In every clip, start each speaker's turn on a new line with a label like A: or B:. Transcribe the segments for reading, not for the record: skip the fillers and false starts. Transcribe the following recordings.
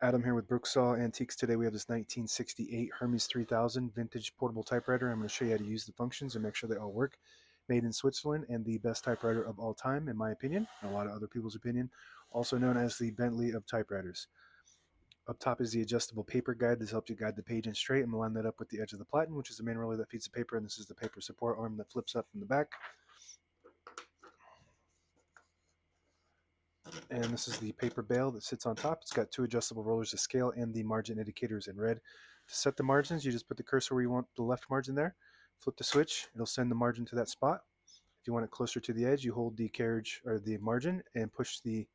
A: Adam here with Brooksaw Antiques. Today we have this 1968 Hermes 3000 vintage portable typewriter. I'm going to show you how to use the functions and make sure they all work. Made in Switzerland and the best typewriter of all time, in my opinion, and a lot of other people's opinion. Also known as the Bentley of typewriters. Up top is the adjustable paper guide. This helps you guide the page in straight and line that up with the edge of the platen, which is the main roller that feeds the paper, and this is the paper support arm that flips up from the back. And this is the paper bail that sits on top. It's got two adjustable rollers to scale and the margin indicators in red. To set the margins, you just put the cursor where you want the left margin there, flip the switch, it'll send the margin to that spot. If you want it closer to the edge, you hold the carriage or the margin and push the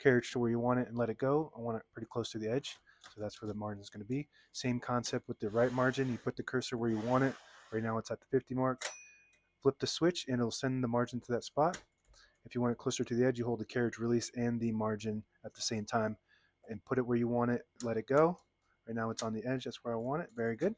A: carriage to where you want it and let it go. I want it pretty close to the edge, so that's where the margin is going to be. Same concept with the right margin. You put the cursor where you want it. Right now it's at the 50 mark. Flip the switch and it'll send the margin to that spot. If you want it closer to the edge, you hold the carriage release and the margin at the same time and put it where you want it, let it go. Right now it's on the edge, that's where I want it. Very good.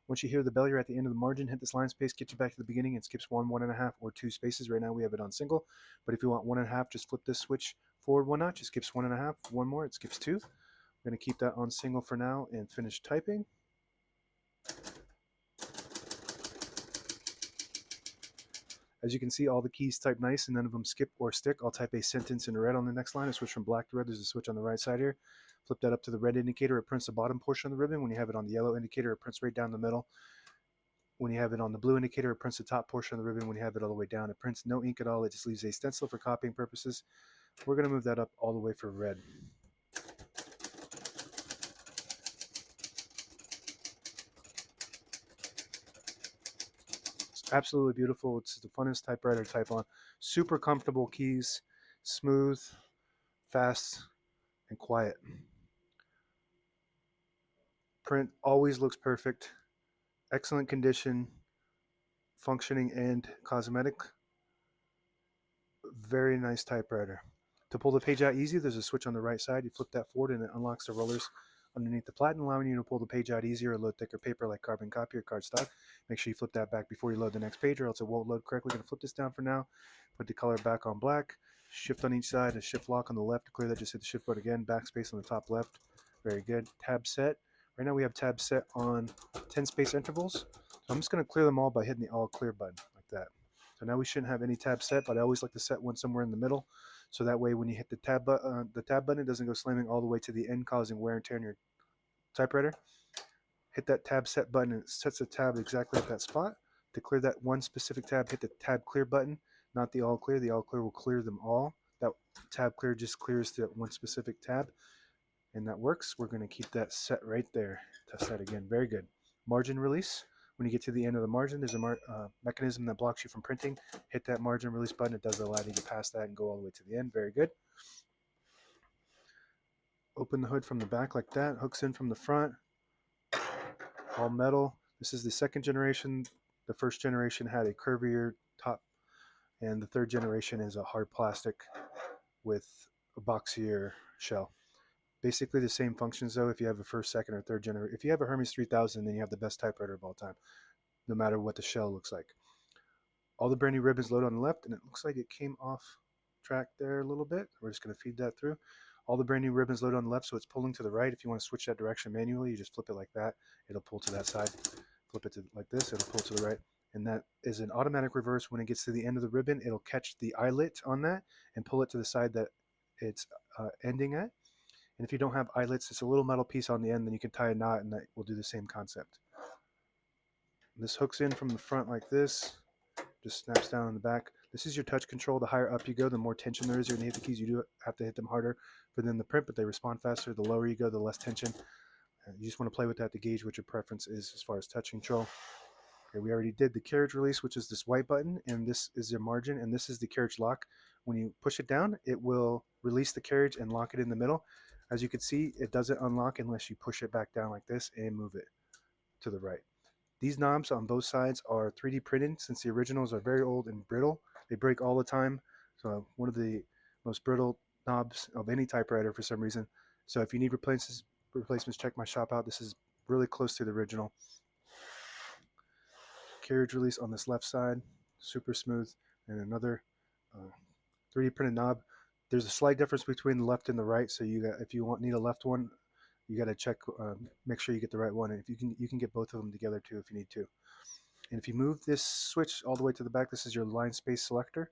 A: Once you hear the bell, you're at the end of the margin. Hit this line space, get you back to the beginning. It skips 1.5, or 2 spaces. Right now we have it on single, but if you want 1.5, just flip this switch forward 1 notch. It skips 1.5. 1 more, it skips 2. We're going to keep that on single for now and finish typing. As you can see, all the keys type nice and none of them skip or stick. I'll type a sentence in red on the next line. I switch from black to red. There's a switch on the right side here. Flip that up to the red indicator. It prints the bottom portion of the ribbon. When you have it on the yellow indicator, it prints right down the middle. When you have it on the blue indicator, it prints the top portion of the ribbon. When you have it all the way down, it prints no ink at all. It just leaves a stencil for copying purposes. We're going to move that up all the way for red. Absolutely beautiful. It's the funnest typewriter to type on. Super comfortable keys, smooth, fast, and quiet. Print always looks perfect. Excellent condition, functioning and cosmetic. Very nice typewriter. To pull the page out easy, there's a switch on the right side. You flip that forward and it unlocks the rollers underneath the platen, allowing you to pull the page out easier or load thicker paper like carbon copy or cardstock. Make sure you flip that back before you load the next page or else it won't load correctly. We're going to flip this down for now. Put the color back on black. Shift on each side, a shift lock on the left. To clear that, just hit the shift button again. Backspace on the top left. Very good. Tab set. Right now we have tabs set on 10 space intervals. So I'm just going to clear them all by hitting the all clear button like that. So now we shouldn't have any tabs set, but I always like to set one somewhere in the middle. So that way when you hit the tab button, it doesn't go slamming all the way to the end, causing wear and tear on your typewriter. Hit that tab set button and it sets the tab exactly at that spot. To clear that one specific tab, hit the tab clear button, not the all clear. The all clear will clear them all. That tab clear just clears the one specific tab, and that works. We're going to keep that set right there. Test that again. Very good. Margin release. When you get to the end of the margin, there's a mechanism that blocks you from printing. Hit that margin release button. It does allow you to get past that and go all the way to the end. Very good. Open the hood from the back like that. Hooks in from the front. All metal. This is the second generation. The first generation had a curvier top, and the third generation is a hard plastic with a boxier shell. Basically the same functions though. If you have a first, second, or third generation, if you have a Hermes 3000, then you have the best typewriter of all time, no matter what the shell looks like. All the brand new ribbons load on the left, and it looks like it came off track there a little bit. We're just going to feed that through. All the brand new ribbons load on the left, so it's pulling to the right. If you want to switch that direction manually, you just flip it like that. It'll pull to that side. Flip it to like this, it'll pull to the right. And that is an automatic reverse. When it gets to the end of the ribbon, it'll catch the eyelet on that and pull it to the side that it's ending at. And if you don't have eyelets, it's a little metal piece on the end, then you can tie a knot and that will do the same concept. This hooks in from the front like this, just snaps down on the back. This is your touch control. The higher up you go, the more tension there is. You're going to hit the keys. You do have to hit them harder for them to print, but they respond faster. The lower you go, the less tension. You just want to play with that to gauge what your preference is as far as touch control. Okay, we already did the carriage release, which is this white button, and this is your margin, and this is the carriage lock. When you push it down, it will release the carriage and lock it in the middle. As you can see, it doesn't unlock unless you push it back down like this and move it to the right. These knobs on both sides are 3D printed since the originals are very old and brittle. They break all the time. So one of the most brittle knobs of any typewriter for some reason. So if you need replacements, check my shop out. This is really close to the original. Carriage release on this left side, super smooth, and another 3D printed knob. There's a slight difference between the left and the right, so if you need a left one, you got to check, make sure you get the right one. And if you can get both of them together too if you need to. And if you move this switch all the way to the back, this is your line space selector.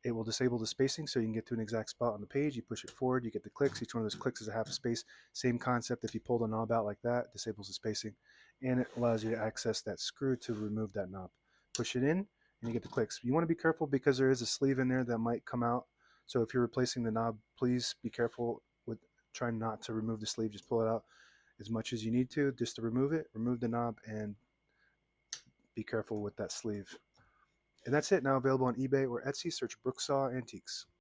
A: It will disable the spacing so you can get to an exact spot on the page. You push it forward, you get the clicks. Each one of those clicks is a half a space. Same concept. If you pull the knob out like that, disables the spacing, and it allows you to access that screw to remove that knob. Push it in and you get the clicks. You want to be careful because there is a sleeve in there that might come out. So if you're replacing the knob, please be careful with trying not to remove the sleeve. Just pull it out as much as you need to just to remove it. Remove the knob and be careful with that sleeve. And that's it. Now available on eBay or Etsy. Search Brooksaw Antiques.